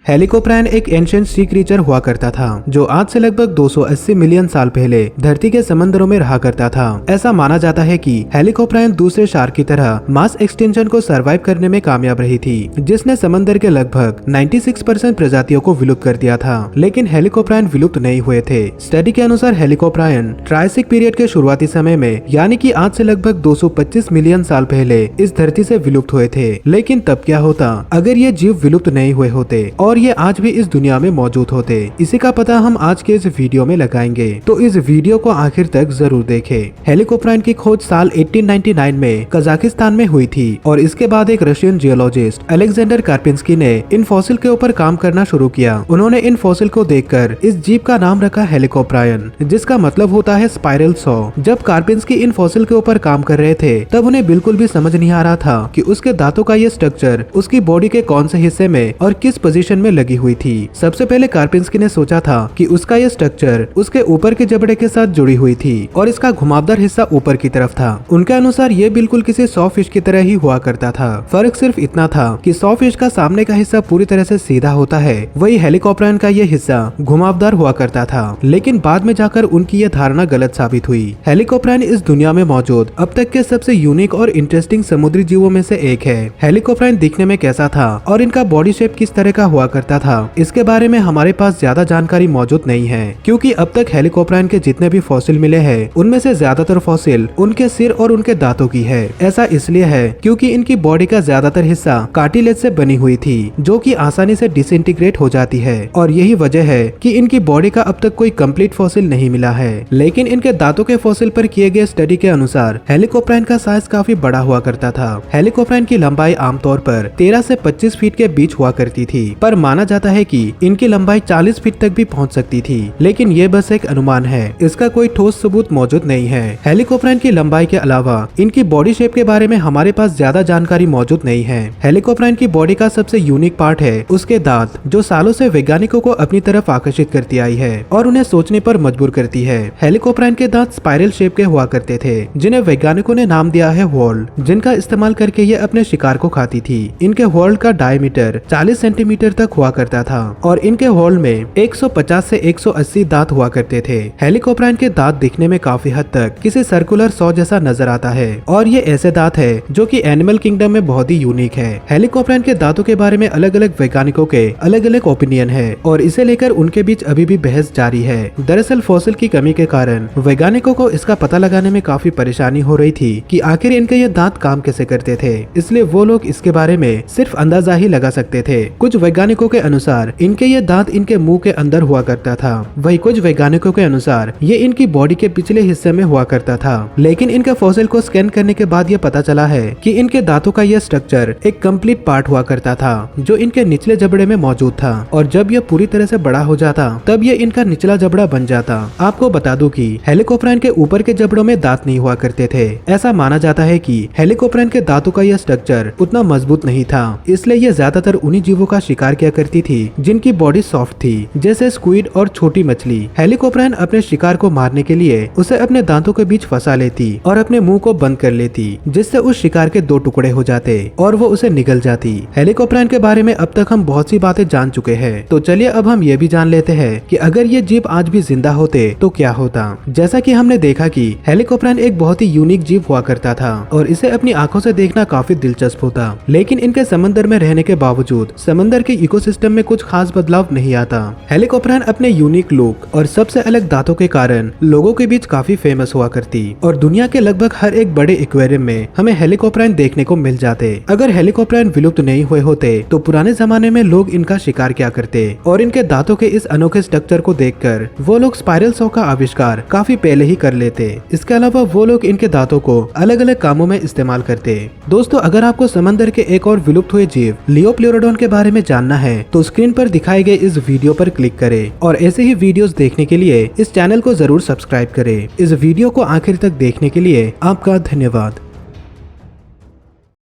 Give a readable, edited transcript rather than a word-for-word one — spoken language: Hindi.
हेलिकोप्टैन एक एंशिएंट सी क्रीचर हुआ करता था जो आज से लगभग 280 मिलियन साल पहले धरती के समंदरों में रहा करता था। ऐसा माना जाता है कि हेलिकोप्टैन दूसरे शार्क की तरह मास एक्सटेंशन को सरवाइव करने में कामयाब रही थी, जिसने समंदर के लगभग 96% प्रजातियों को विलुप्त कर दिया था। लेकिन हेलिकोप्टैन विलुप्त नहीं हुए थे। स्टडी के अनुसार हेलिकोप्टैन ट्रायसिक पीरियड के शुरुआती समय में यानी कि आज से लगभग 225 मिलियन साल पहले इस धरती से विलुप्त हुए थे। लेकिन तब क्या होता अगर ये जीव विलुप्त नहीं हुए होते और ये आज भी इस दुनिया में मौजूद होते? इसी का पता हम आज के इस वीडियो में लगाएंगे, तो इस वीडियो को आखिर तक जरूर देखें। हेलिकोप्टैन की खोज साल 1899 में कजाकिस्तान में हुई थी और इसके बाद एक रशियन जियोलॉजिस्ट अलेक्जेंडर कार्पिंस्की ने इन फॉसिल के ऊपर काम करना शुरू किया। उन्होंने इन फॉसिल को देखकर इस जीव का नाम रखा हेलिकोप्टैन, जिसका मतलब होता है स्पाइरल सॉ। जब कार्पिंस्की इन फॉसिल के ऊपर काम कर रहे थे तब उन्हें बिल्कुल भी समझ नहीं आ रहा था कि उसके दांतों का ये स्ट्रक्चर उसकी बॉडी के कौन से हिस्से में और किस पोजीशन में लगी हुई थी। सबसे पहले कार्पिंस्की ने सोचा था कि उसका ये स्ट्रक्चर उसके ऊपर के जबड़े के साथ जुड़ी हुई थी और इसका घुमावदार हिस्सा ऊपर की तरफ था। उनके अनुसार ये बिल्कुल किसी सॉ फिश की तरह ही हुआ करता था। फर्क सिर्फ इतना था कि सॉ फिश का सामने का हिस्सा पूरी तरह से सीधा होता है, वही हेलिकोप्टैन का ये हिस्सा घुमावदार हुआ करता था। लेकिन बाद में जाकर उनकी ये धारणा गलत साबित हुई। हेलिकोप्टैन इस दुनिया में मौजूद अब तक के सबसे यूनिक और इंटरेस्टिंग समुद्री जीवों में से एक है। हेलिकोप्टैन दिखने में कैसा था और इनका बॉडी शेप किस तरह का हुआ करता था, इसके बारे में हमारे पास ज्यादा जानकारी मौजूद नहीं है, क्योंकि अब तक हेलिकोप्टैन के जितने भी फॉसिल मिले हैं उनमें से ज्यादातर फॉसिल उनके सिर और उनके दांतों की है। ऐसा इसलिए है क्योंकि इनकी बॉडी का ज्यादातर हिस्सा कार्टिलेज से बनी हुई थी, जो कि आसानी से डिसइंटीग्रेट हो जाती है और यही वजह है कि इनकी बॉडी का अब तक कोई कंप्लीट फॉसिल नहीं मिला है। लेकिन इनके दांतों के फॉसिल पर किए गए स्टडी के अनुसार हेलिकोप्टैन का साइज काफी बड़ा हुआ करता था। हेलिकोप्टैन की लंबाई आमतौर पर 13 से 25 फीट के बीच हुआ करती थी, पर माना जाता है कि इनकी लंबाई 40 फीट तक भी पहुंच सकती थी। लेकिन ये बस एक अनुमान है, इसका कोई ठोस सबूत मौजूद नहीं है। हेलिकोप्टैन की लंबाई के अलावा इनकी बॉडी शेप के बारे में हमारे पास ज्यादा जानकारी मौजूद नहीं है। हेलिकोप्टैन की बॉडी का सबसे यूनिक पार्ट है उसके दांत, जो सालों से वैज्ञानिकों को अपनी तरफ आकर्षित करती आई है और उन्हें सोचने पर मजबूर करती है। हेलिकोप्टैन के दांत स्पाइरल शेप के हुआ करते थे, जिन्हें वैज्ञानिकों ने नाम दिया है व्हॉल, जिनका इस्तेमाल करके ये अपने शिकार को खाती थी। इनके व्हॉल का डायमीटर 40 सेंटीमीटर तक हुआ करता था और इनके व्हॉल में 150 से 180 दांत हुआ करते थे। हेलिकोप्टैन के दांत दिखने में काफी हद तक किसी सर्कुलर सॉ जैसा नजर आता है और ये ऐसे दांत है जो कि एनिमल किंगडम में बहुत ही यूनिक है। हेलिकोप्टैन के दांतों के बारे में अलग अलग वैज्ञानिकों के अलग अलग ओपिनियन है और इसे लेकर उनके बीच अभी भी बहस जारी है। दरअसल फॉसिल की कमी के कारण वैज्ञानिकों को इसका पता लगाने में काफी परेशानी हो रही थी कि आखिर इनके ये दांत काम कैसे करते थे, इसलिए वो लोग इसके बारे में सिर्फ अंदाजा ही लगा सकते थे। कुछ वैज्ञानिकों के अनुसार इनके ये दांत इनके मुंह के अंदर हुआ करता था, वही कुछ वैज्ञानिकों के अनुसार ये इनकी बॉडी के पिछले हिस्से में हुआ करता था। लेकिन इनके फॉसिल को स्कैन करने के बाद ये पता चला है कि इनके दांतों का यह स्ट्रक्चर एक कंप्लीट पार्ट हुआ करता था जो इनके निचले जबड़े में मौजूद था और जब यह पूरी तरह से बड़ा हो जाता तब ये इनका निचला जबड़ा बन जाता। आपको बता दूं कि हेलिकोप्टैन के ऊपर के जबड़ों में दांत नहीं हुआ करते थे। ऐसा माना जाता है कि हेलिकोप्टैन के दांतों का यह स्ट्रक्चर उतना मजबूत नहीं था, इसलिए ये ज्यादातर उन्हीं जीवों का शिकार किया करती थी जिनकी बॉडी सॉफ्ट थी, जैसे स्क्विड और छोटी मछली। हेलिकोप्टैन अपने शिकार को मारने के लिए उसे अपने दांतों के बीच फंसा लेती और अपने मुंह को बंद कर लेती, जिससे उस शिकार के 2 टुकड़े हो जाते और वो उसे निगल जाती। हेलिकोप्टैन के बारे में अब तक हम बहुत सी बातें जान चुके हैं, तो चलिए अब हम ये भी जान लेते हैं कि अगर ये जीव आज भी जिंदा होते तो क्या होता। जैसा कि हमने देखा कि हेलिकोप्टैन एक बहुत ही यूनिक जीव हुआ करता था और इसे अपनी आंखों से देखना काफी दिलचस्प होता, लेकिन इनके समंदर में रहने के बावजूद समंदर के इकोसिस्टम में कुछ खास बदलाव नहीं आता। हेलिकोप्टैन अपने यूनिक लुक और सबसे अलग दांतों के कारण लोगों के बीच काफी फेमस हुआ करती और दुनिया के लगभग हर एक बड़े एक्वेरियम में हमें हेलिकोप्टैन देखने को मिल जाते। अगर हेलिकोप्टैन विलुप्त नहीं हुए होते तो पुराने जमाने में लोग इनका शिकार क्या करते और इनके दांतों के इस अनोखे स्ट्रक्चर को देखकर वो लोग स्पाइरल सॉ का आविष्कार काफी पहले ही कर लेते। इसके अलावा वो लोग इनके दांतों को अलग अलग कामों में इस्तेमाल करते। दोस्तों, अगर आपको समंदर के एक और विलुप्त हुए जीव लियोप्लेरोडोन के बारे में जानना है तो स्क्रीन पर दिखाए गए इस वीडियो पर क्लिक करें और ऐसे ही वीडियोस देखने के लिए इस चैनल को जरूर सब्सक्राइब करें। इस वीडियो को आखिर तक देखने के लिए आपका धन्यवाद।